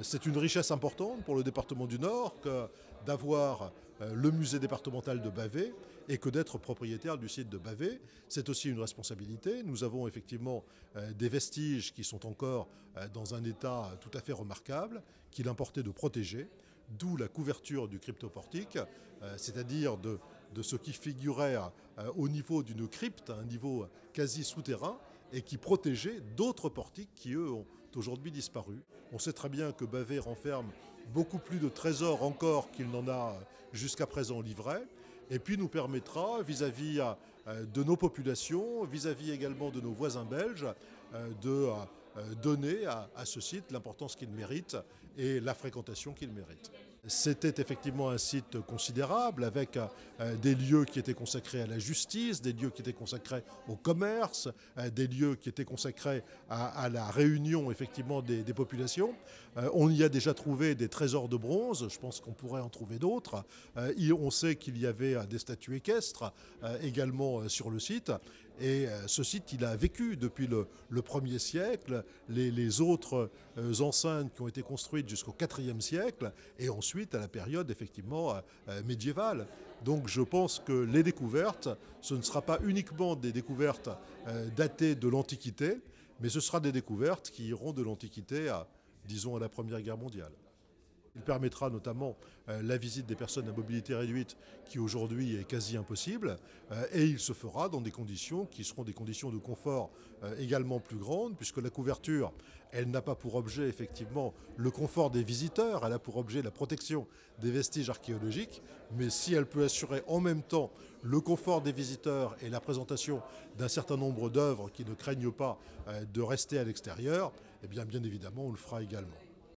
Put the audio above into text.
C'est une richesse importante pour le département du Nord que d'avoir le musée départemental de Bavay et que d'être propriétaire du site de Bavay. C'est aussi une responsabilité. Nous avons effectivement des vestiges qui sont encore dans un état tout à fait remarquable, qu'il importait de protéger, d'où la couverture du cryptoportique, c'est-à-dire de ce qui figurait au niveau d'une crypte, à un niveau quasi souterrain, et qui protégeait d'autres portiques qui, eux, ont aujourd'hui disparu. On sait très bien que Bavay renferme beaucoup plus de trésors encore qu'il n'en a jusqu'à présent livrés, et puis nous permettra, vis-à-vis de nos populations, vis-à-vis également de nos voisins belges, de donner à ce site l'importance qu'il mérite et la fréquentation qu'il mérite. C'était effectivement un site considérable avec des lieux qui étaient consacrés à la justice, des lieux qui étaient consacrés au commerce, des lieux qui étaient consacrés à la réunion effectivement des populations. On y a déjà trouvé des trésors de bronze, je pense qu'on pourrait en trouver d'autres. On sait qu'il y avait des statues équestres également sur le site. Et ce site, il a vécu depuis le 1er siècle, les autres enceintes qui ont été construites jusqu'au 4e siècle, et ensuite à la période effectivement médiévale. Donc je pense que les découvertes, ce ne sera pas uniquement des découvertes datées de l'Antiquité, mais ce sera des découvertes qui iront de l'Antiquité à, disons, à la Première Guerre mondiale. Il permettra notamment la visite des personnes à mobilité réduite qui aujourd'hui est quasi impossible et il se fera dans des conditions qui seront des conditions de confort également plus grandes puisque la couverture, elle n'a pas pour objet effectivement le confort des visiteurs, elle a pour objet la protection des vestiges archéologiques, mais si elle peut assurer en même temps le confort des visiteurs et la présentation d'un certain nombre d'œuvres qui ne craignent pas de rester à l'extérieur, eh bien évidemment on le fera également.